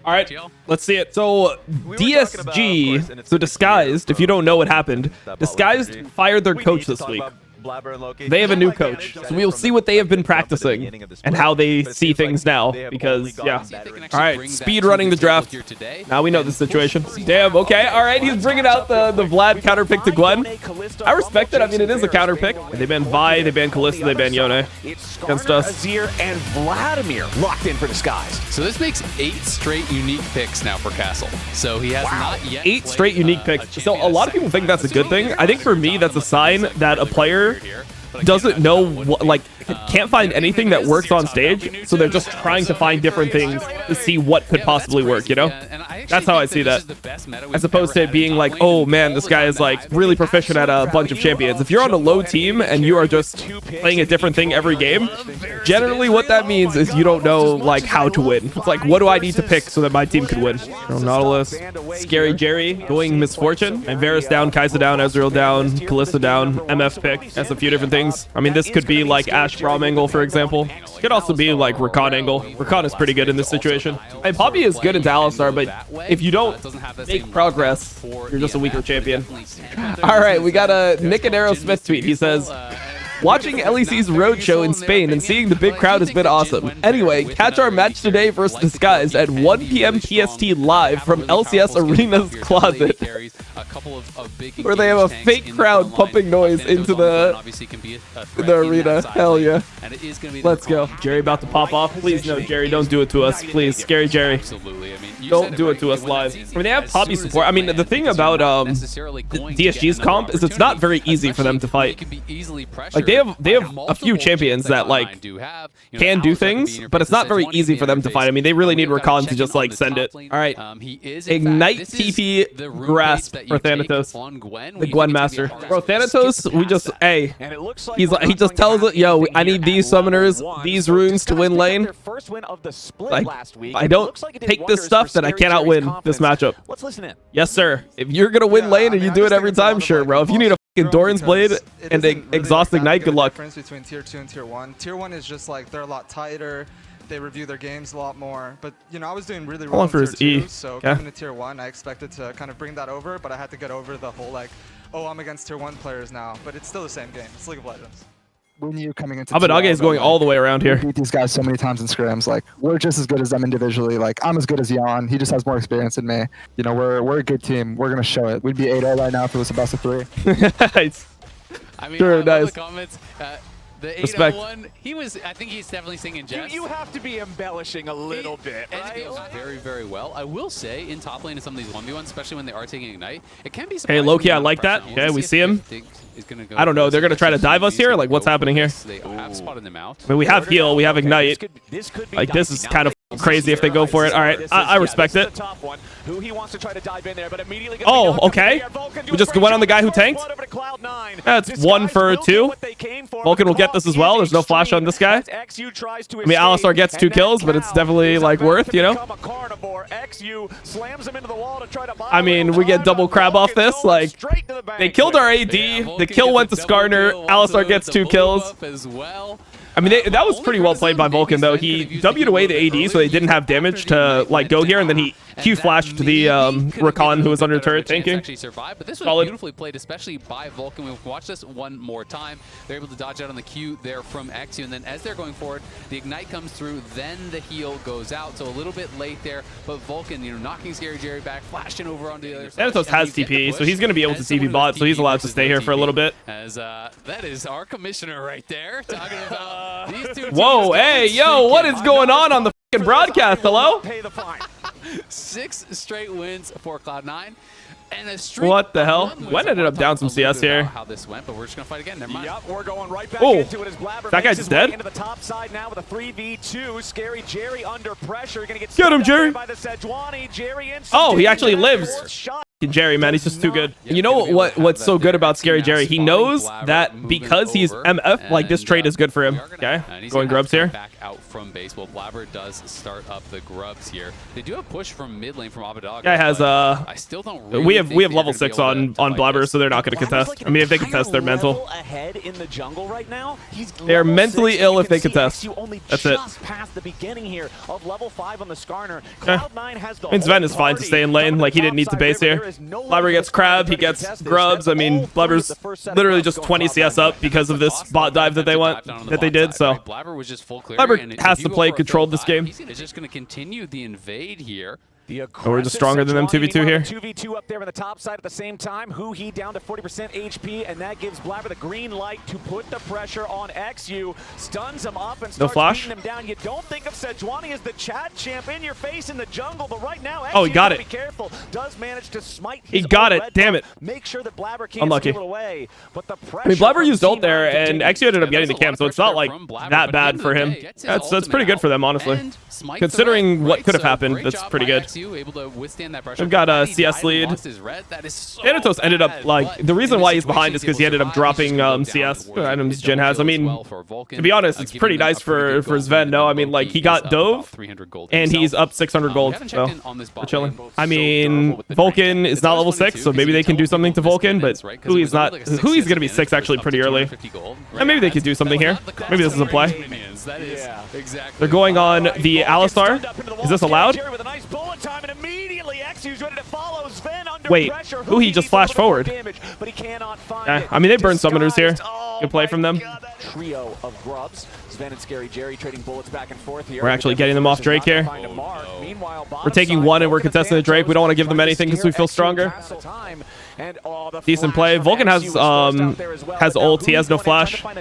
All right, let's see it. So DSG, so Disguised, if you don't know what happened, Disguised fired their coach this week. They have a new coach, so we'll see what they have been practicing and how they see things now, because, yeah. All right, speed running the draft. Now we know the situation. Damn, okay, all right, he's bringing out the Vlad counter pick to Gwen. I respect it. I mean, it is a counter pick. They ban Vi, they ban Kalista, they ban Yone against us. And Vladimir locked in for Disguise. So this makes 8 straight unique picks now for Castle. So he has not yet 8 straight unique picks. So a lot of people think that's a good thing. I think for me, that's a sign that a player doesn't know what, like, can't find anything that works on stage, so they're just trying to find different things to see what could possibly work, you know? That's how I see that, as opposed to it being like, oh man, this guy is like really proficient at a bunch of champions. If you're on a low team and you are just playing a different thing every game, generally what that means is you don't know like how to win. It's like, what do I need to pick so that my team could win? Nautilus, Scary Jerry going Misfortune, and Varus down, Kai'Sa down, Ezreal down, Kalista down, MF pick. That's a few different things. I mean, this could be like Ashe Braum angle, for example. Could also be like Rakan angle. Rakan is pretty good in this situation. And Poppy is good into Alistar, but if you don't make progress, you're just a weaker champion. All right, we got a Nick and Aerosmith tweet. He says, watching LEC's roadshow in Spain and seeing the big crowd has been awesome. Anyway, catch our match today versus Disguised at 1 p.m. PST live from LCS Arena's closet, where they have a fake crowd pumping noise into the arena. Hell yeah. Let's go. Jerry about to pop off. Please no, Jerry, don't do it to us. Please, Scary Jerry. Don't do it to us live. I mean, they have Poppy support. I mean, the thing about DSG's comp is it's not very easy for them to fight. Like, they have a few champions that like can do things, but it's not very easy for them to fight. I mean, they really need Rakan to just like send it. All right, Ignite TP Grasp for Thanatos, the Gwen Master. Bro, Thanatos, we just, hey, he just tells it, yo, I need these summoners, these runes to win lane. Like, I don't take this stuff, then I cannot win this matchup. Yes, sir. If you're gonna win lane and you do it every time, sure, bro. If you need a Doran's Blade and Exhaust Ignite, good luck. The difference between tier 2 and tier 1. Tier 1 is just like they're a lot tighter. They review their games a lot more. But you know, I was doing really well in tier 2, so coming to tier 1, I expected to kind of bring that over, but I had to get over the whole like, oh, I'm against tier 1 players now. But it's still the same game. It's League of Legends. When you coming into Abadage is going all the way around here. Beat these guys so many times in scrims. Like, we're just as good as them individually. Like, I'm as good as Jan. He just has more experience than me. You know, we're a good team. We're gonna show it. We'd be 8-0 right now if it was a best of 3. Nice. I mean, sure, nice. The comments, the 801, he was, I think he's definitely singing jest. You have to be embellishing a little bit, right? It goes very, very well. I will say, in top lane in some of these 1v1s, especially when they are taking Ignite, it can be Hey, Loki, I like that. Okay, we see him. I don't know. They're going to try to dive us here? Like, what's happening here? They have spotted them out. I mean, we have heal. We have Ignite. Like, this is kind of crazy if they go for it. All right, I respect it. Oh, okay. We just went on the guy who tanked. That's 1 for 2. Vulcan will get this as well. There's no flash on this guy. I mean, Alistar gets 2 kills, but it's definitely, like, worth, you know? I mean, we get double crab off this. Like, they killed our AD. The kill went to Skarner. Alistar gets 2 kills. I mean, that was pretty well played by Vulcan, though. He W'd away the AD, so they didn't have damage to, like, go here, and then he Q-flashed the Rakan, who was under turret tanking. Actually survived, but this was beautifully played, especially by Vulcan. We'll watch this one more time. They're able to dodge out on the Q there from Xu, and then as they're going forward, the Ignite comes through, then the heal goes out, so a little bit late there, but Vulcan, you know, knocking Scary Jerry back, flashing over onto the other side. Thanatos has TP, so he's going to be able to TP bot, so he's allowed to stay here for a little bit. As that is our commissioner right there, talking about these two. Whoa, hey, yo, what is going on the fucking broadcast? Hello? 6 straight wins for Cloud9. And a streak. What the hell? Gwen ended up down some CS here. How this went, but we're just gonna fight again. Never mind. Yep, we're going right back into it as Blabber that guy's just dead. Into the top side now with a 3v2. Scary Jerry under pressure. Gonna get him, Jerry. by the Sejuani. Jerry oh, he actually lives. Jerry, man, he's just too good. And you know what's so good about Scary Jerry? He knows that because he's MF, like this trade is good for him. Okay, going grubs here. Back out from base. Well, Blabber does start up the grubs here. They do have push from mid lane from Abadag. Guy has I still don't. Really we have level 6 on Blabber, so they're not going to contest. I mean, if they contest, they're mental. Ahead in the jungle right now. They're mentally ill if they contest. That's it. Past the beginning here of level 5 on the Skarner. Cloud9 has the Sven is fine to stay in lane. Like he didn't need to base here. Blabber gets crab, he gets grubs. I mean, Blabber's literally just 20 CS up because of this bot dive that they did. So Blabber was just full clear. Blabber has to play controlled this game. He's just going to continue the invade here. We're just stronger than them 2v2 here. 2v2 up there on the top side at the same time. He down to 40% HP, and that gives Blabber the green light to put the pressure on XU. Stuns him up and starts beating him down. You don't think of Sejuani as the chat champ in your face in the jungle, but right now XU, he got it. Be careful. Does manage to smite. He got it. Damn it. Make sure that Blabber can't steal it away. But the pressure. I mean, Blabber used ult there, and XU ended up getting the camp, so it's not like that bad for him. That's pretty good for them, honestly. Considering what could have happened, that's pretty good. We've got a CS lead. Thanatos ended up, like, the reason why he's behind is because he ended up dropping CS items Jin has. I mean, to be honest, it's pretty nice for Sven, no? I mean, like, he got Dove, and he's up 600 gold, so we're chilling. I mean, Vulcan is not level 6, so maybe they can do something to Vulcan, but Hui's going to be 6 actually pretty early. And maybe they could do something here. Maybe this is a play. They're going on the Alistar. Is this allowed? Wait, he just flashed forward. I mean, they burn summoners here. Good play from them. Trio of grubs. Sven and Scary Jerry trading bullets back and forth here. We're actually getting them off Drake here. We're taking one and we're contesting the Drake. We don't want to give them anything because we feel stronger. Decent play. Vulcan has ult. He has no flash. I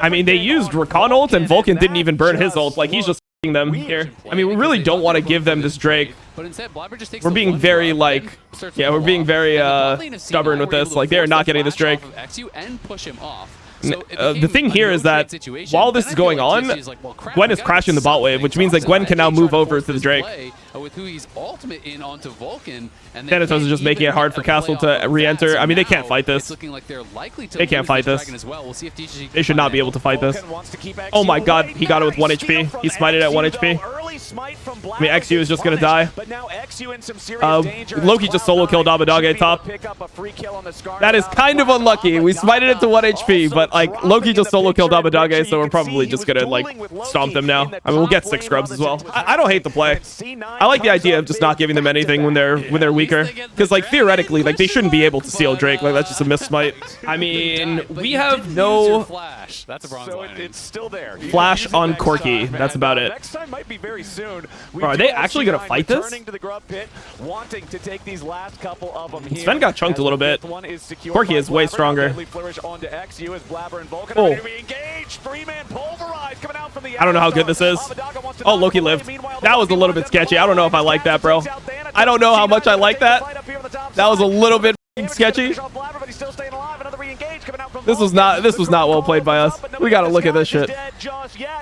mean, they used Rakan ult and Vulcan didn't even burn his ult. Like, he's just them here. I mean, we really don't want to give them this Drake. We're being very, like, we're being very stubborn with this. Like, they are not getting this Drake. The thing here is that while this is going on, Gwen is crashing the bot wave, which means that Gwen can now move over to the Drake. Thanatos is just making it hard for Castle to re-enter. I mean, they can't fight this. They can't fight this. They should not be able to fight this. Oh my god, he got it with 1 HP. He smited at 1 HP. I mean, XU is just going to die. Loki just solo killed Abadag top. That is kind of unlucky. We smited it to 1 HP, but like Loki just solo killed Abadag, so we're probably just going to like stomp them now. I mean, we'll get 6 scrubs as well. I don't hate the play. I like the idea of just not giving them anything when they're weaker, because like theoretically, like they shouldn't be able to seal Drake. Like that's just a miss smite. I mean, we have no flash. That's a bronze line. It's still there. Flash on Corki. That's about it. Next time might be very soon. Bro, are they actually gonna fight this? Sven got chunked a little bit. Corki is way stronger. Oh. I don't know how good this is. Oh, Loki lived. That was a little bit sketchy. I don't know if I like that, bro. I don't know how much I like that. That was a little bit sketchy. This was not well played by us. We gotta look at this shit.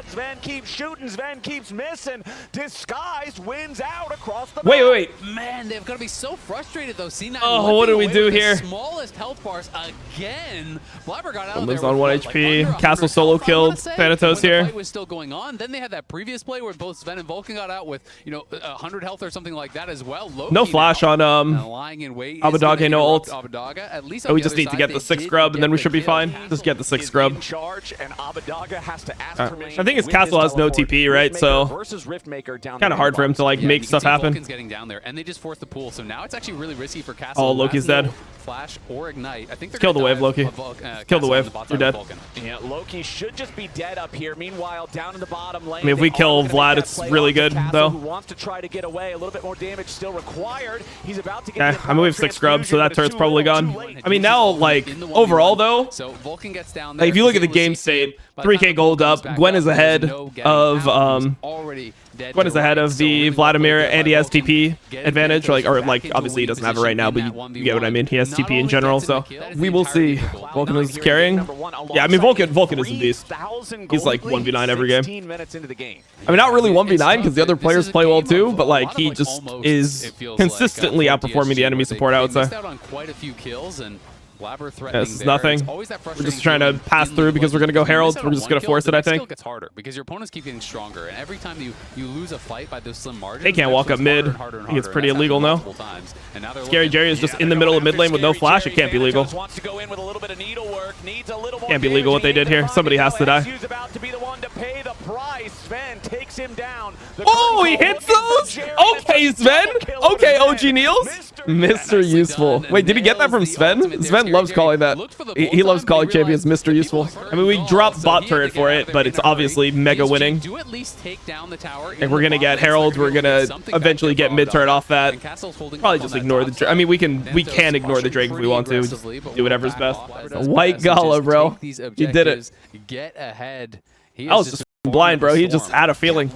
Sven keeps shooting, Sven keeps missing. Disguise wins out across the wait. Man, they've got to be so frustrated though. C9. Oh, what do we do here? Smallest health bars again. Blabber got out lives on 1 HP. Castle solo killed Thanatos here. The play was still going on. Then they had that previous play where both Sven and Vulcan got out with 100 health or something like that as well. Loki no flash on Abadag, no ult. At least we just need to get the 6 scrub and then we should be fine. Just get the 6 scrub. I think his Castle has no TP, right? So kind of hard for him to like make stuff happen. Vulcan's getting down there, and they just forced the pool. So now it's actually really risky for Castle. Oh, Loki's dead. Flash or ignite. I think they're kill the wave, Loki. Kill the wave. You're dead. Yeah, Loki should just be dead up here. Meanwhile, down in the bottom lane. I mean, if we kill Vlad, it's really good though. Wants to try to get away. A little bit more damage still required. He's about to get. I mean, we have 6 scrubs, so that turret's probably gone. I mean, now like overall though, So Vulcan gets down like, if you look at the game state, 3K gold up, Gwen is ahead of Gwen is ahead of the Vladimir, and he has TP advantage, or obviously he doesn't have it right now, but you get what I mean. He has TP in general, so we will see. Vulcan is carrying. Yeah, I mean Vulcan is a beast. He's like 1v9 every game. I mean, not really 1v9 because the other players play well too, but like he just is consistently outperforming the enemy support, I would say. Yeah, this is nothing. We're just trying to pass through because we're going to go Herald. We're just going to force it, I think. Gets harder because your opponents keep getting stronger, and every time you lose a fight by those slim margins, they can't walk up mid. I think it's pretty illegal now. Scary Jerry is just in the middle of mid lane with no flash. It can't be legal. Can't be legal what they did here. Somebody has to die. Oh, he hits those? Okay, Sven. Okay, OG Niels. Mr. Useful. Wait, did he get that from Sven? Sven loves calling that. He loves calling champions Mr. Useful. I mean, we dropped bot turret for it, but it's obviously mega winning. And we're gonna get Herald. We're gonna eventually get mid turret off that. Probably just ignore the. I mean, we can ignore the Drake if we want to. Just do whatever's best. White Gala, bro. He did it. Get ahead. I was just blind, bro. He just had a feeling.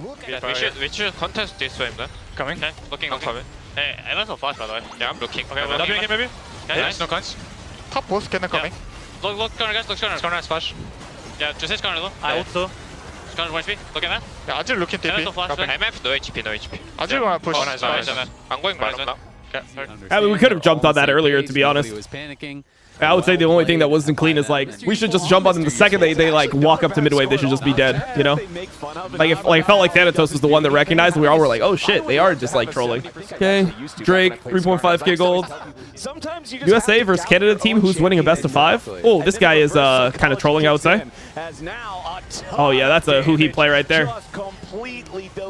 We should contest this wave then. Coming. Okay, looking on top. Hey, I went so fast by the way. Yeah, I'm looking. Okay, we're looking maybe. Okay, nice. No cons. Top both scanner coming. Look corner guys, look corner. Corner splash. Yeah, just his corner though. I also. Corner 1 HP. Look at that. Yeah, Azir looking TP. I'm F, no HP, no HP. Azir wanna push. Oh, nice. I'm going bottom now. Okay, sorry. I mean, we could have jumped on that earlier, to be honest. I would say the only thing that wasn't clean is like we should just jump on them the second they like walk up to midwave. They should just be dead, you know. Like if it felt like Thanatos was the one that recognized, and we all were like, oh shit, they are just like trolling. Okay, Drake, 3.5k gold. USA versus Canada team, who's winning a best of 5? Oh, this guy is kind of trolling, I would say. Oh yeah, that's a who he play right there.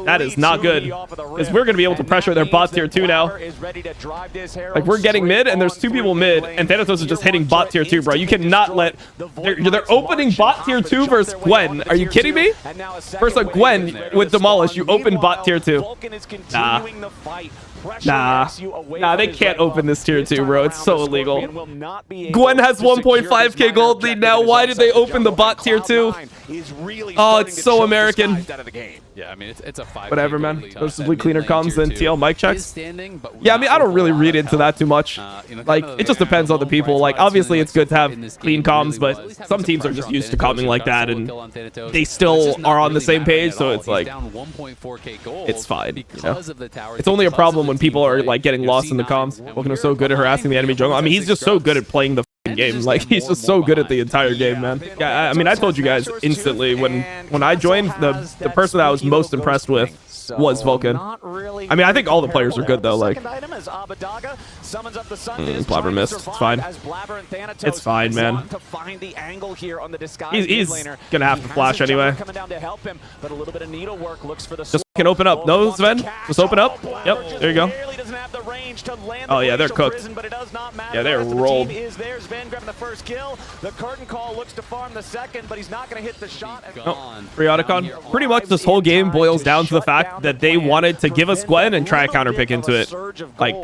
That is not good, because we're gonna be able to pressure their bot tier 2 now. Like we're getting mid, and there's 2 people mid, and Thanatos is just hitting bot tier 2, bro. You cannot let they're opening bot tier 2 versus Gwen. Are you kidding me? First like Gwen with Demolish, you open bot tier 2. Nah, they can't open this tier 2, bro. It's so illegal. Gwen has 1.5k gold lead now. Why did they open the bot tier 2? Oh, it's so American. Yeah, I mean, it's a 5. Whatever, man. Noticeably cleaner comms than TL mic checks. Yeah, I mean, I don't really read into that too much. Like, it just depends on the people. Like, obviously, it's good to have clean comms, but some teams are just used to comming like that, and they still are on the same page, so it's like, it's fine. You know? It's only a problem when people are, like, getting lost in the comms. Vulcan is so good at harassing the enemy jungle. I mean, he's just so good at playing the game. Like, he's just so good at the entire game, man. Yeah, I mean, I told you guys instantly when I joined, the person that I was most impressed with was Vulcan. I mean, I think all the players are good though. Like, Blabber missed. It's fine. It's fine, man. He's gonna have to flash anyway. Just can open up. No, Sven. Just open up. Yep. There you go. Oh yeah, they're cooked. Yeah, they're rolled. The curtain call looks to farm the second, but he's not going to hit the shot. Rioticon. Pretty much this whole game boils down to the fact that they wanted to give us Gwen and try a counter pick into it. Like,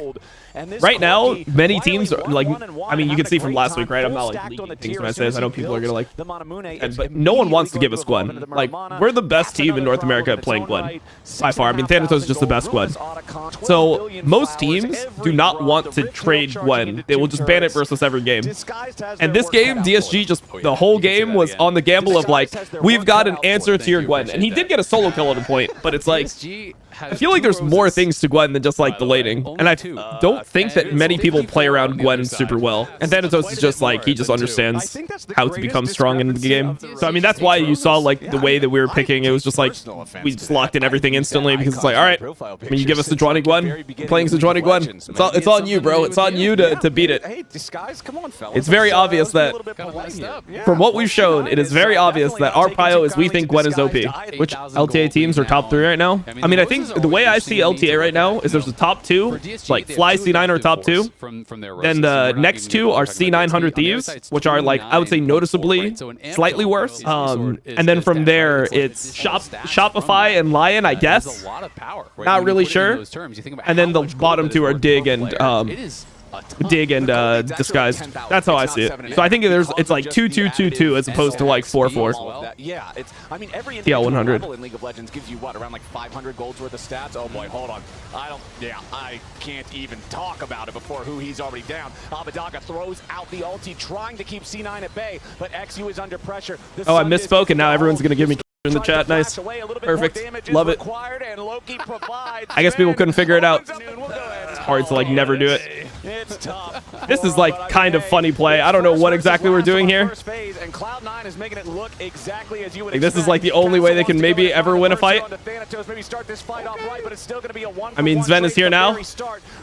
right now, many teams are like, I mean, you can see from last week, right? I'm not like leaking things when I say this. I know people are gonna like, but no one wants to give us Gwen. Like, we're the best team in North America at playing Gwen by far. I mean, Thanatos is just the best Gwen. So most teams do not want to trade Gwen. They will just ban it versus every game. And this game, DSG just the whole game was on the gamble of like, we've got an answer to your Gwen, and he did get a solo kill at a point, but it's like, I feel like there's more things to Gwen than just like the laning, and I don't think that many people play around Gwen super well. And Thanatos is just like, he just understands how to become strong in the game. So I mean, that's why you saw like the way that we were picking. It was just like we just locked in everything instantly because it's like, all right, I mean, you give us Sejuani Gwen, playing Sejuani Gwen. It's on you, bro. It's on you to beat it. It's very obvious that from what we've shown, it is very obvious that our prio is we think Gwen is OP. Which LTA teams are top 3 right now? I mean, I think the way I see LTA right now is there's a top 2, like Fly C9 are top 2. Then the next 2 are C900 Thieves, which are like, I would say noticeably slightly worse. And then from there, it's Shopify and Lion, I guess. Not really sure. And then the bottom 2 are Dig and Dig and Disguise. That's how I see it. So I think it's like 2-2-2-2 as opposed to like 4-4. Yeah, I mean, every TL 100 in League of Legends gives you what, around like 500 gold's worth of stats. Oh boy, hold on. I can't even talk about it before who he's already down. Abbedagga throws out the ulti, trying to keep C9 at bay, but XU is under pressure. Oh, I misspoke, and now everyone's gonna give me in the chat. Nice. Perfect. Love it. I guess people couldn't figure it out. It's hard to like never do it. This is like kind of funny play. I don't know what exactly we're doing here. Like, this is like the only way they can maybe ever win a fight. I mean, Sven is here now.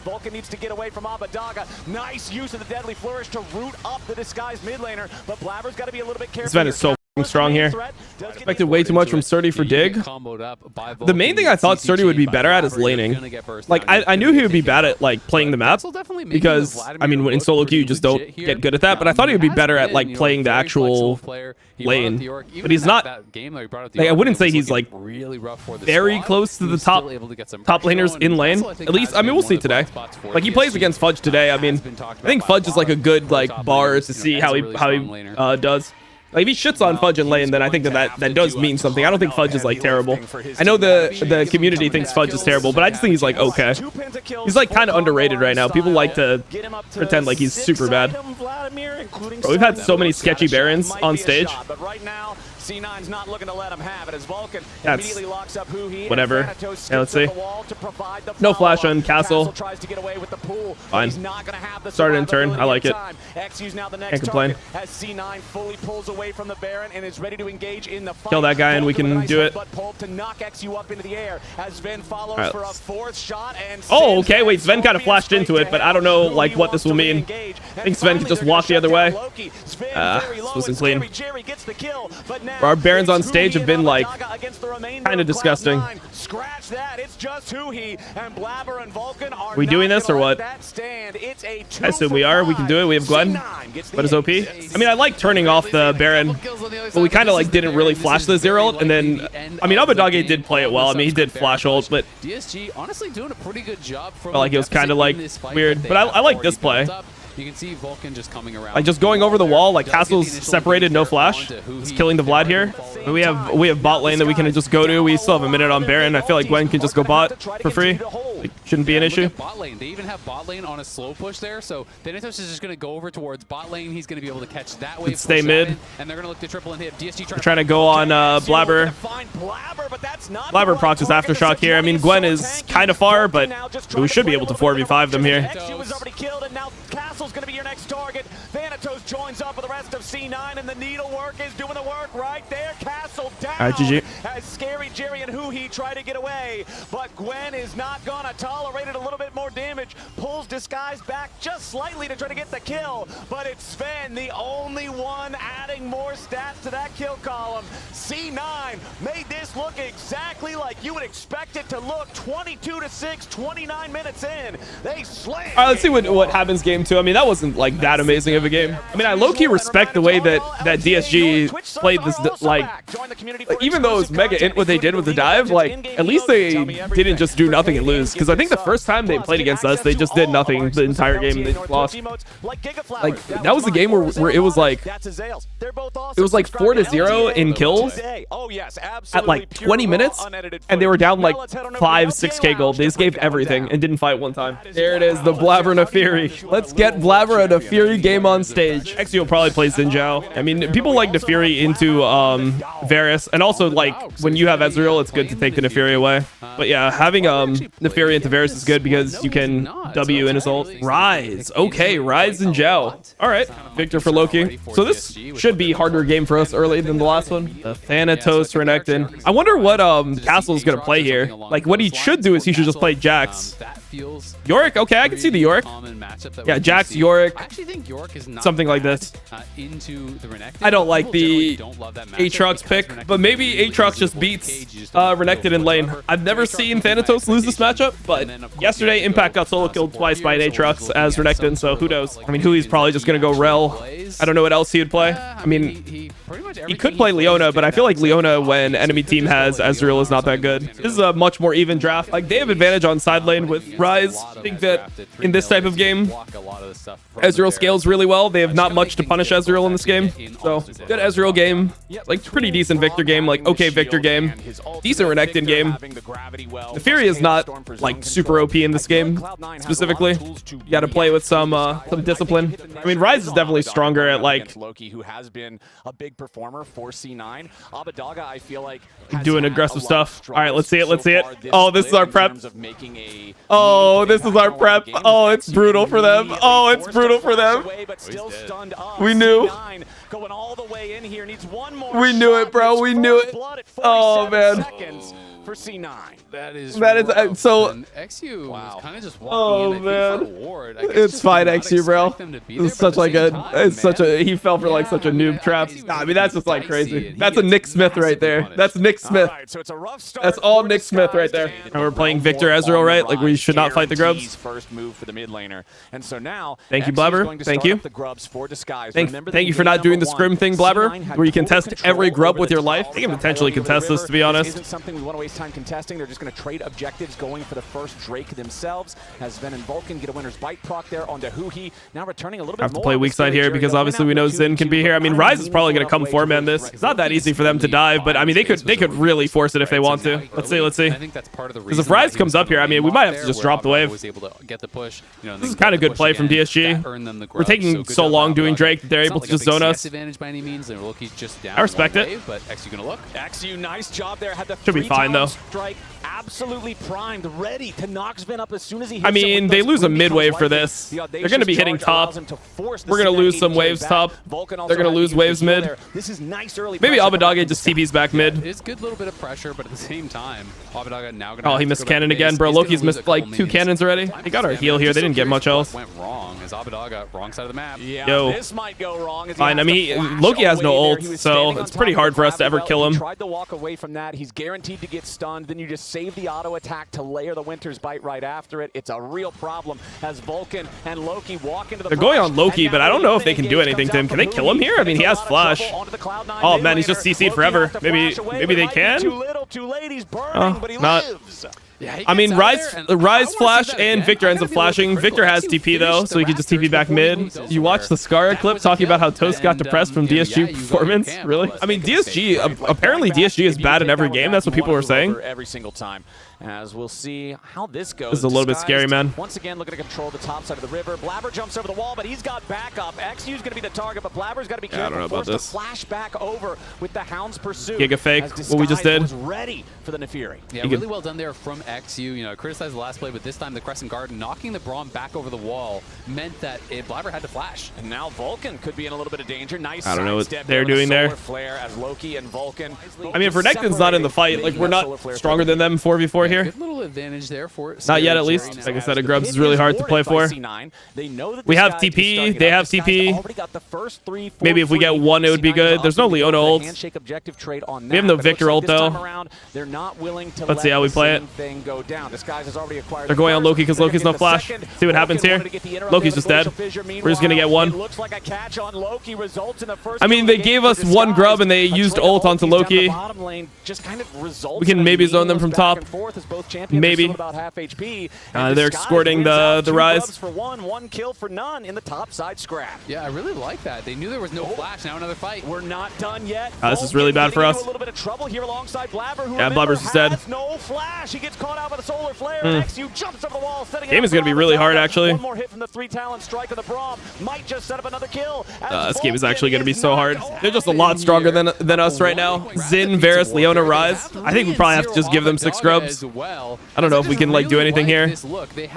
Vulcan needs to get away from Abbedagga. Nice use of the deadly flourish to root up the disguised mid laner, but Blabber's got to be a little bit careful. Sven is so strong here. Expected way too much from Sturdy for Dig. The main thing I thought Sturdy would be better at is laning. Like, I knew he would be bad at like playing the map because, I mean, in solo queue you just don't get good at that, but I thought he would be better at like playing the actual lane. But he's not. Like, I wouldn't say he's like very close to the top laners in lane. At least, I mean, we'll see today. Like, he plays against Fudge today. I mean, I think Fudge is like a good like bar to see how he does. Like, if he shits on Fudge in lane, then I think that does mean something. I don't think Fudge is like terrible. I know the community thinks Fudge is terrible, but I just think he's like okay. He's like kind of underrated right now. People like to pretend like he's super bad. Bro, we've had so many sketchy Barons on stage. C9's not looking to let him have it as Vulcan immediately locks up whatever. Yeah, let's see. No flash on Castle. Fine. Started in turn. I like it. Can't complain. Kill that guy and we can do it. Oh, okay. Wait, Sven kind of flashed into it, but I don't know like what this will mean. I think Sven can just walk the other way. This wasn't clean. Our Barons on stage have been like kind of disgusting. We doing this or what? I assume we are. We can do it. We have Gwen. What is OP? I mean, I like turning off the Baron, but we kind of like didn't really flash the zero ult. And then, I mean, Abbedagga did play it well. I mean, he did flash ult, but DSG honestly doing a pretty good job. I like it was kind of like weird, but I like this play. You can see Vulcan just coming around. Like, just going over the wall, like Castle's separated, no flash. He's killing the Vlad here. And we have bot lane that we can just go to. We still have a minute on Baron. I feel like Gwen can just go bot for free. Like, shouldn't be an issue. Bot lane. They even have bot lane on a slow push there. So Thanatos is just going to go over towards bot lane. He's going to be able to catch that wave. Stay mid. And they're going to look to triple and hit. DSG trying to go on Blabber. Blabber procs his Aftershock here. I mean, Gwen is kind of far, but we should be able to 4v5 them here. Castle's going to be your next target. Thanatos joins up with the rest of C9, and the needlework is doing the work right there. Castle down. All right, GG. As Scary Jerry and Huhi try to get away, but Gwen is not going to tolerate it. A little bit more damage. Pulls Disguise back just slightly to try to get the kill, but it's Sven, the only one adding more stats to that kill column. C9 made this look exactly like you would expect it to look. 22-6, 29 minutes in. They slammed. All right, let's see what happens game 2. I mean, that wasn't like that amazing of a game. I mean, I low-key respect the way that DSG played this, like even though it was mega int what they did with the dive, like at least they didn't just do nothing and lose, because I think the first time they played against us, they just did nothing the entire game and they lost. Like, that was the game where it was like 4-0 in kills at like 20 minutes, and they were down like 5-6k gold. They just gave everything and didn't fight one time. There it is, the Blabber and a Fury. Let's get Blabber and a Fury game on stage. XU will probably play Xin Zhao. I mean, people like Neferi into Varus, and also like when you have Ezreal, it's good to take the Neferi away. But yeah, having Neferi into Varus is good because you can W in his ult. Rise. Okay, Rise and Zhao. All right, Victor for Loki. So this should be harder game for us early than the last one. The Thanatos Renekton. I wonder what Castle's gonna play here. Like, what he should do is he should just play Jax. Yorick, okay, I can see the Yorick. Yeah, Jax, Yorick. I actually think Yorick is not something like this. Into the Renekton. I don't like the Aatrox pick, but maybe Aatrox just beats Renekton in lane. I've never seen Thanatos lose this matchup, but yesterday Impact got solo killed twice by an Aatrox as Renekton, so who knows? I mean, Hui's probably just gonna go Rel. I don't know what else he would play. I mean, he could play Leona, but I feel like Leona, when enemy team has Ezreal, is not that good. This is a much more even draft. Like, they have advantage on side lane with Ryze. I think that in this type of game, Ezreal scales really well. They have not much to punish Ezreal in this game. So, good Ezreal game. Like, pretty decent Victor game. Like, okay Victor game. Decent Renekton game. The Fury is not, like, super OP in this game, specifically. You gotta play with some discipline. I mean, Ryze is definitely stronger at, like, Loki, who has been a big performer for C9. iwdominate, I feel like, doing aggressive stuff. All right, let's see it. Let's see it. Oh, this is our prep. Oh, this is our prep. Oh, it's brutal for them. Oh, it's brutal for them. We knew. We knew it, bro. We knew it. Oh, man. For C9. That is so. XU was kind of just walking in, man. for the ward. It's fine, XU, bro. It's such like he fell for like such a noob trap. Nah, I mean, that's just like crazy. That's a Nick Smith right there. That's Nick Smith. That's all Nick Smith right there. And we're playing Victor Ezreal, right? Like, we should not fight the grubs. First move for the mid laner. And so now, thank you, Blabber. Thank you. Thank you for not doing the scrim thing, Blabber, where you can test every grub with your life. They can potentially contest this, to be honest. Isn't something we want to waste time contesting. They're just going to trade objectives, going for the first Drake themselves. As Ven and Vulcan get a winner's bite proc there onto Huhi. Now returning a little bit more. Have to play weak side here because obviously we know Xin can be here. I mean, Ryze is probably going to come four-man this. It's not that easy for them to dive, but I mean, they could really force it if they want to. Let's see. I think that's part of the reason. Because if Ryze comes up here, I mean, we might have to just drop the wave. This is kind of good play from DSG. We're taking so long doing Drake that they're able to just zone us. I respect it. But XU gonna look. XU, nice job there. Had the should be fine though. Strike absolutely primed, ready to knock Ven up as soon as he hits. I mean, they lose a mid wave for this. They're going to be hitting top. We're going to lose some waves top. They're going to lose waves mid. This is nice early. Maybe iwdominate just TP's back mid. It's a good little bit of pressure, but at the same time, iwdominate now going to. Oh, he missed cannon again, bro. Loki's missed like 2 cannons already. He got our heal here. They didn't get much else. Went wrong as iwdominate wrong side of the map. Yo. This might go wrong. Fine. I mean, Loki has no ult, so it's pretty hard for us to ever kill him. Tried to walk away from that. He's guaranteed to get stunned. Then you just save the auto attack to layer the Winter's Bite right after it. It's a real problem as Vulcan and Loki walk into the. They're going on Loki, but I don't know if they can do anything to him. Can they kill him here? I mean, he has flash. Oh man, he's just CC'd forever. Maybe they can. Not. Yeah, I mean, Ryze flash and Victor ends up flashing. Victor has TP though, so he can just TP back mid. You watch the Scar clip talking about how Toast got depressed from DSG performance? Really? I mean, DSG, apparently DSG is bad in every game. That's what people were saying. Every single time. As we'll see how this goes. This is a little bit scary, man. Once again, looking to control the top side of the river. Blabber jumps over the wall, but he's got backup. XU's going to be the target, but Blabber's got to be careful. I don't know about this. Flash back over with the Hound's pursuit. Giga fake, what we just did. Was ready for the Nefiri. Yeah, really well done there from XU. You know, criticized the last play, but this time the Crescent Guard knocking the Braum back over the wall meant that Blabber had to flash. And now Vulcan could be in a little bit of danger. Nice. I don't know what they're doing there. Flare as Loki and Vulcan. I mean, if Renekton's not in the fight, like we're not stronger than them 4v4 here. Good little advantage there for not yet, at least. Like I said, a grubs is really hard to play for. We have TP. They have TP. Maybe if we get one, it would be good. There's no Leona ult. We have no Victor ult though. Let's see how we play it. They're going on Loki because Loki's no flash. See what happens here. Loki's just dead. We're just gonna get one. I mean, they gave us one grub and they used ult onto Loki. We can maybe zone them from top. Maybe. They're escorting the Ryze. For one kill for none in the top side scrap. Yeah, I really like that. They knew there was no flash. Now another fight. We're not done yet. This is really bad for us. A little bit of trouble here alongside Blabber, who Blabber's just dead. No flash. He gets caught out by the solar flare. XU jumps over the wall, setting game is going to be really hard, actually. One more hit from the 3-talent strike of the Braum might just set up another kill. This game is actually going to be so hard. They're just a lot stronger than us right now. Xin, Varus, Leona, Ryze. I think we probably have to just give them 6 grubs. I don't know if we can like do anything here.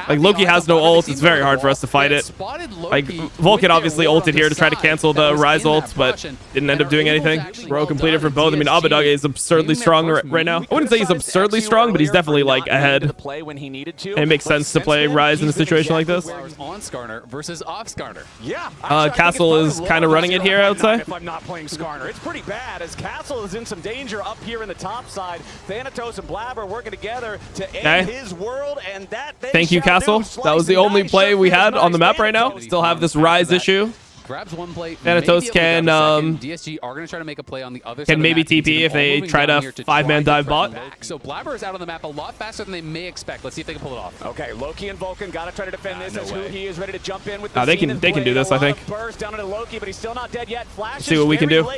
Like Loki has no ult. It's very hard for us to fight it. Like Vulcan obviously ulted here to try to cancel the Ryze ult, but didn't end up doing anything. Row completed for both. I mean, iwdominate is absurdly strong right now. I wouldn't say he's absurdly strong, but he's definitely like ahead. And it makes sense to play Ryze in a situation like this. On Skarner versus off Skarner. Yeah. Castle is kind of running it here, I would say. If I'm not playing Skarner, it's pretty bad as Castle is in some danger up here in the top side. Thanatos and Blabber working together to end his world, and that. Thank you, Castle. That was the only play we had on the map right now. Still have this Ryze issue. grabs one plate. Thanatos can DSG are going to try to make a play on the other side. Can maybe TP if they try to 5-man dive bot. So Blabber is out on the map a lot faster than they may expect. Let's see if they can pull it off. Okay, Loki and Vulcan got to try to defend this as who he is ready to jump in with the they can do this, I think. Burst down into Loki, but he's still not dead yet. Flash see what we can do.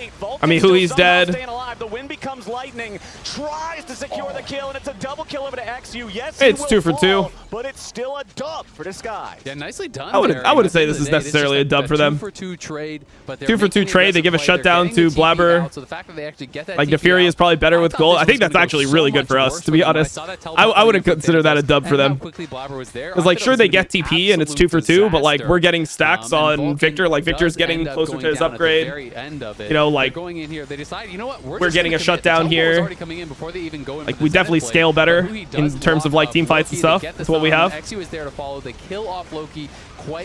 I mean, who he's dead. The win becomes lightning. Tries to secure the kill, and it's a double kill over to XU. Yes, it's 2 for 2, but it's still a dub for Disguise. Yeah, nicely done. I wouldn't say this is necessarily a dub for them. 2 for 2 trade, but 2 for 2 trade. They give a shutdown to Blabber. So the fact that they actually get that like the Fury is probably better with gold. I think that's actually really good for us, to be honest. I wouldn't consider that a dub for them. Because like sure they get TP and it's 2 for 2, but like we're getting stacks on Victor. Like Victor's getting closer to his upgrade. You know, like we're getting a shutdown here. Like we definitely scale better in terms of like team fights and stuff. That's what we have. XU is there to follow. They kill off Loki.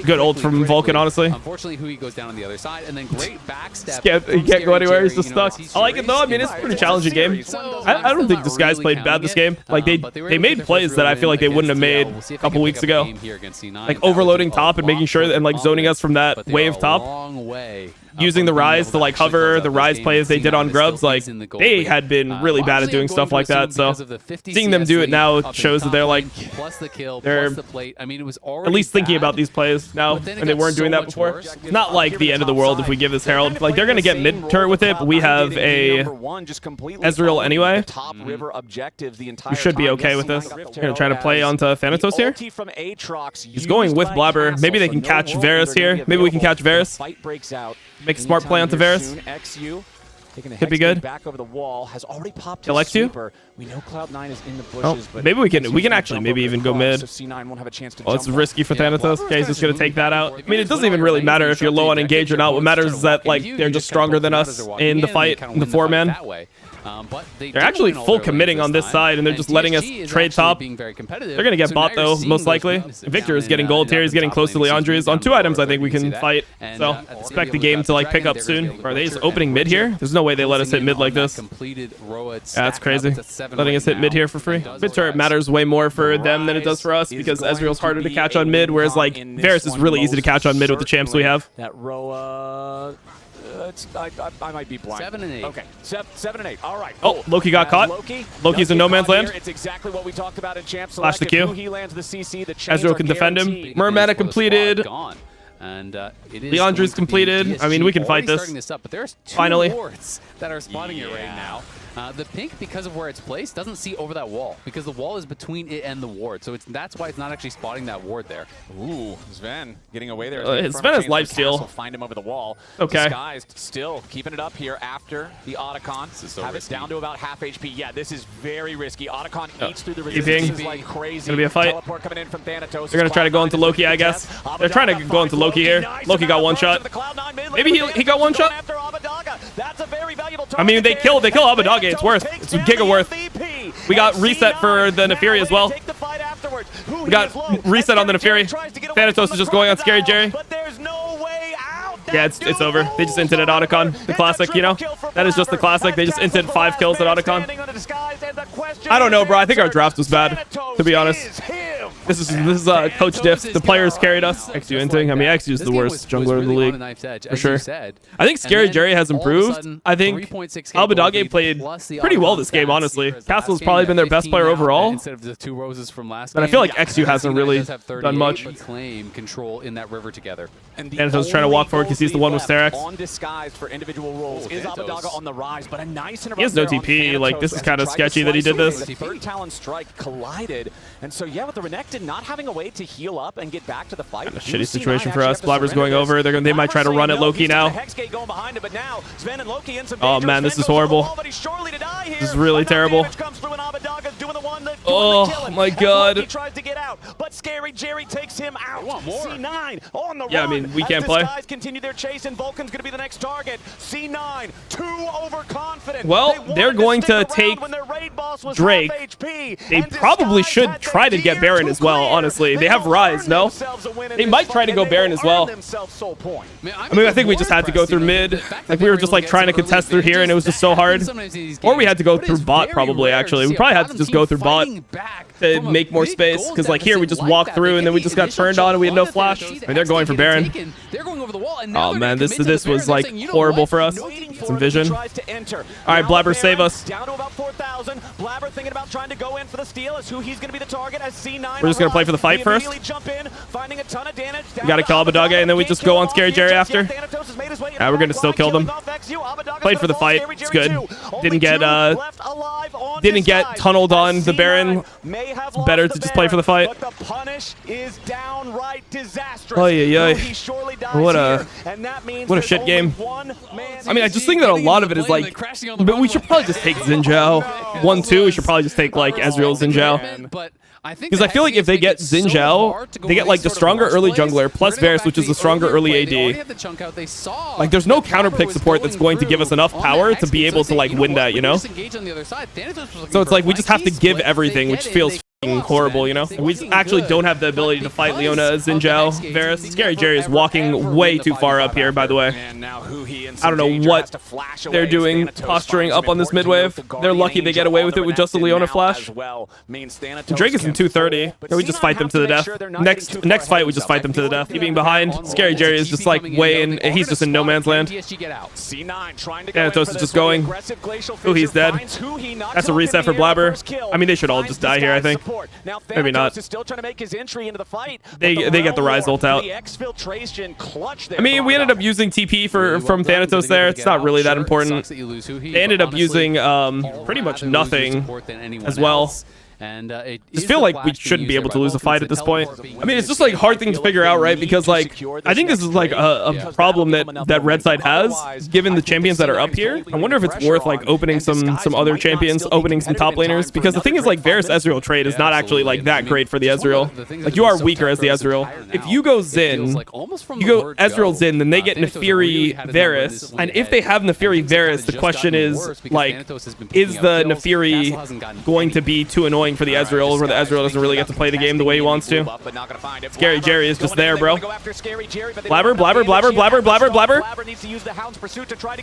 Good ult from Vulcan, honestly. Unfortunately, Hui goes down on the other side, and then great backstep. He can't go anywhere. He's just stuck. I like it though. I mean, it's a pretty challenging game. I don't think this guy's played bad this game. Like they made plays that I feel like they wouldn't have made a couple weeks ago. Like overloading top and making sure and like zoning us from that wave top. Using the Rise to like hover, the Rise plays they did on Grubs, like they had been really bad at doing stuff like that. So seeing them do it now shows that they're like they're at least thinking about these plays now, and they weren't doing that before. It's not like the end of the world if we give this Herald. Like they're gonna get mid turret with it, but we have a Ezreal anyway. We should be okay with this. They're gonna try to play onto Thanatos here. He's going with Blabber. Maybe they can catch Varus here. Maybe we can catch Varus. Make a smart play onto Varus. Could be good. Back over the wall has already popped his sweeper. We know Cloud9 is in the bushes, but maybe we can actually maybe even go mid. So C9 won't have a chance to it's risky for Thanatos. Okay, he's just gonna take that out. I mean, it doesn't even really matter if you're low on engage or not. What matters is that like they're just stronger than us in the fight, in the 4-man. They're actually full committing on this side, and they're just letting us trade top. They're going to get bot, though, most likely. Victor is getting gold here. He's getting close to Leandre's. On 2 items, I think we can fight. So expect the game to like pick up soon. Are they just opening mid here? There's no way they let us hit mid like this. Yeah, that's crazy. Letting us hit mid here for free. Mid turret matters way more for them than it does for us, because Ezreal's harder to catch on mid, whereas like Varus is really easy to catch on mid with the champs we have. That Roa... I might be blind. 7 and 8. Okay, 7 and 8. All right. Oh, Loki got caught. Loki's in no man's land. It's exactly what we talked about in Champ Flash the Q. He lands the CC. The Ezreal can defend him. Mermana completed. And Leandre's completed. I mean, we can fight this. But there's 2 finally wards that are spawning it right now. The pink, because of where it's placed, doesn't see over that wall, because the wall is between it and the ward. So that's why it's not actually spotting that ward there. Ooh, Sven getting away there. Sven has lifesteal. Find him over the wall. Okay. Disguised, still keeping it up here after the Otacon. Have it down to about half HP. Yeah, this is very risky. Otacon eats through the resistance. This is like crazy. Gonna be a fight. Teleport coming in from Thanatos. They're gonna try to go into Loki, I guess. They're trying to go into Loki here. Loki got one shot. Maybe he got one shot. I mean, they kill Abadage. It's worth. It's giga worth. We got reset for the Neferi as well. We got reset on the Neferi. Thanatos is just going on Scary Jerry. Yeah, it's over. They just inted at Otacon. The classic, you know? That is just the classic. They just inted 5 kills at Otacon. I don't know, bro. I think our draft was bad, to be honest. This is Coach Diff. The players carried us. XU inting. I mean, XU is the worst jungler in the league, for sure. I think Scary Jerry has improved. I think Abadage played pretty well this game, honestly. Castle's probably been their best player overall. But I feel like XU hasn't really done much. Thanatos trying to walk forward because he's the one with Sterex. Undisguised for individual roles. Is Abadage on the rise, but a nice he has no TP. Like, this is kind of sketchy that he did this. The third Talon strike collided, and so yeah, with the Renekton not having a way to heal up and get back to the fight. Kind of shitty situation for us. Blabber's going over. They might try to run at Loki now. Oh man, this is horrible. This is really terrible. Oh my god. He tries to get out, but Scary Jerry takes him out. C9 on the yeah, I mean, we can't play. Continue their chase, and Vulcan's going to be the next target. C9 too overconfident. Well, they're going to take Drake. They probably should try to get Baron as well, honestly. They have Rise, no? They might try to go Baron as well. I mean, I think we just had to go through mid. Like, we were just like trying to contest through here, and it was just so hard. Or we had to go through bot, probably, actually. We probably had to just go through bot. bot to make more space, because like here we just walked through and then we just got turned on and we had no flash. I mean, they're going for Baron. Oh man, this was like horrible for us. Some vision. All right, Blabber, save us. Down to about 4,000. Blabber thinking about trying to go in for the steal as who he's going to be the target as C9. We're just going to play for the fight first. Jump in, finding a ton of damage. We got to kill Abadaga and then we just go on Scary Jerry after. Yeah, we're going to still kill them. Played for the fight. It's good. Didn't get tunneled on the Baron. It's better to just play for the fight. But the punish is downright disastrous. Oh yeah, what a shit game. I mean, I just think that a lot of it is like, but we should probably just take Xin Zhao. 1-2, we should probably just take like Ezreal Xin Zhao. Because I feel like if they get Xin Zhao, they get like the stronger early jungler plus Varus, which is the stronger early AD. Like there's no counter pick support that's going to give us enough power to be able to like win that, you know? So it's like we just have to give everything, which feels horrible, you know? We actually don't have the ability to fight Leona, Xin Zhao, Varus. Scary Jerry is walking way too far up here, by the way. I don't know what they're doing, posturing up on this mid wave. They're lucky they get away with it with just a Leona flash. Drake is in 230. Can we just fight them to the death? Next fight, we just fight them to the death. He being behind. Scary Jerry is just like way in. He's just in no man's land. Thanatos is just going. Ooh, he's dead. That's a reset for Blabber. I mean, they should all just die here, I think. Maybe not. They get the Rise ult out. I mean, we ended up using TP from Thanatos there. It's not really that important. They ended up using pretty much nothing as well. And just feel like we shouldn't be able to lose a fight at this point. I mean, it's just like hard thing to figure out, right? Because like I think this is like a problem that Red Side has, given the champions that are up here. I wonder if it's worth like opening some other champions, opening some top laners. Because the thing is like Varus Ezreal trade is not actually like that great for the Ezreal. Like you are weaker as the Ezreal. If you go Xin, you go Ezreal Xin, then they get Nefiri Varus. And if they have Nefiri Varus, the question is like, is the Nefiri going to be too annoying for the Ezreal, where the Ezreal doesn't really get to play the game the way he wants to? Scary Jerry is just there, bro. Blabber.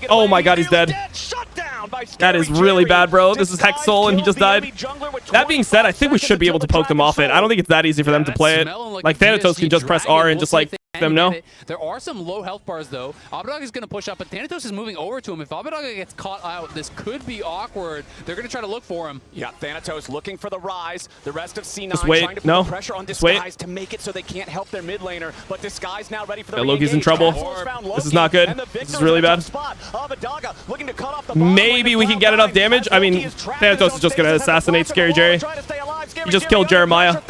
Oh my god, he's dead. That is really bad, bro. This is Hex Soul and he just died. That being said, I think we should be able to poke them off it. I don't think it's that easy for them to play it. Like Thanatos can just press R and just like them, no? There are some low health bars though. Abadaga is going to push up, but Thanatos is moving over to him. If Abadaga gets caught out, this could be awkward. They're going to try to look for him. Yeah, Thanatos looking for the rise. The rest of C9 just wait. Trying to put pressure on Disguise to make it so they can't help their mid laner. But Disguise now ready for the Loki's in trouble. This is not good. This is really bad. Maybe we can get enough damage. I mean, Thanatos is just going to assassinate Scary Jerry. He just killed Jeremiah.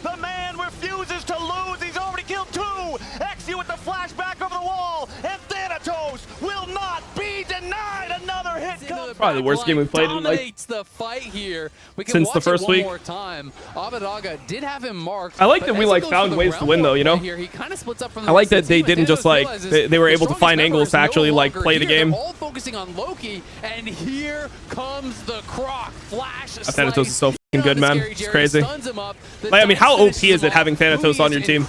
The man refuses to lose. He's already killed 2. XU with the flashback over the wall, and Thanatos will not be denied. Another hit. Probably the worst game we've played in like the fight here. Since the first week. Abadaga did have him marked. I like that we like found ways to win though, you know? I like that they didn't just like they were able to find angles to actually like play the game. All focusing on Loki, and here comes the Croc flash. Thanatos is so good, man. It's crazy. Like, I mean, how OP is it having Thanatos on your team?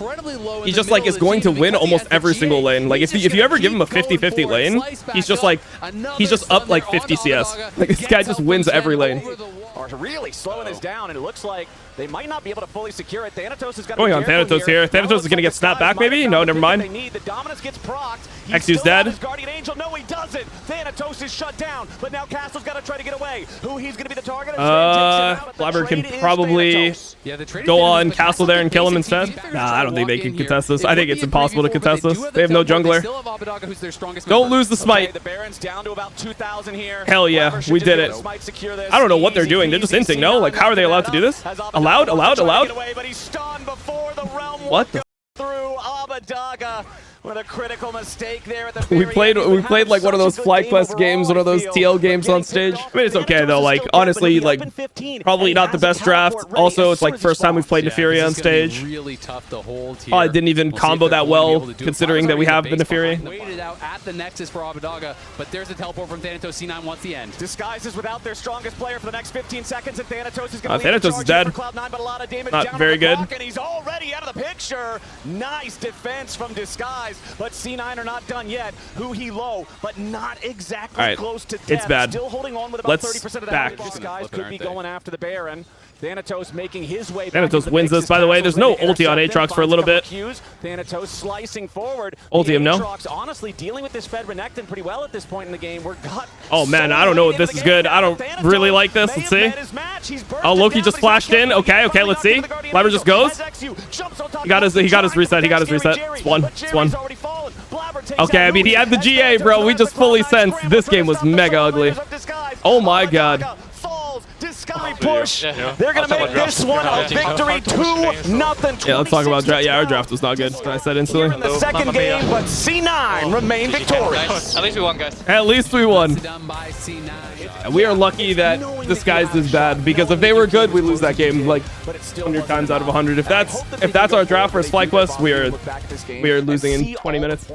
He just like is going to win almost every single lane. Like if you ever give him a 50-50 lane, he's just like up like 50 CS. Like this guy just wins every lane. Are really slowing this down, and it looks like they might not be able to fully secure it. Thanatos is going on Thanatos here. Thanatos is going to get snapped back, maybe? No, never mind. XU's dead. Guardian Angel, no, he doesn't. Thanatos is shut down, but now Castle's got to try to get away. Who he's going to be the target? Blabber can probably go on Castle there and kill him instead. Nah, I don't think they can contest this. I think it's impossible to contest this. They have no jungler. Don't lose the smite. Hell yeah, we did it. I don't know what they're doing. They're just inting, no? Like, how are they allowed to do this? Allowed? What the? Through Abadaga with a critical mistake there at the we played like one of those FlyQuest games, one of those TL games on stage. I mean, it's okay though. Like honestly, like probably not the best draft. Also, it's like first time we've played Nefiri on stage. Really tough to hold here. I didn't even combo that well, considering that we have the Nefiri. Waited out at the Nexus for Abadaga, but there's a teleport from Thanatos. C9 wants the end. Disguise is without their strongest player for the next 15 seconds, and Thanatos is going to Thanatos is dead. Cloud9, but a lot of damage not down very good. And he's already out of the picture. Nice defense from Disguise. disguise, but C9 are not done yet. Who he low, but not exactly All right. close to death. It's bad. Still holding on with about Let's 30% of the back. Disguise could be going after the Baron. Thanatos making his way. Thanatos wins this, by the way. There's no ulti on Aatrox for a little bit. Thanatos slicing forward. Ulti him, no? Aatrox honestly dealing with this Fed Renekton pretty well at this point in the game. Oh man, I don't know if this is good. I don't really like this. Let's see. Oh, Loki just flashed in. Okay, let's see. Blabber just goes. He got his reset. It's one. Okay, I mean, he had the GA, bro. We just fully sensed this game was mega ugly. Oh my god. Sky push. They're gonna make this one a victory 2-0. Yeah, let's talk about draft. Yeah, our draft was not good. I said instantly. In the second game, but C9 remain victorious. At least we won, guys. At least we won. And we are lucky that this guy's this bad, because if they were good, we lose that game like 100 times out of 100. If that's our draft versus FlyQuest, we are losing in 20 minutes.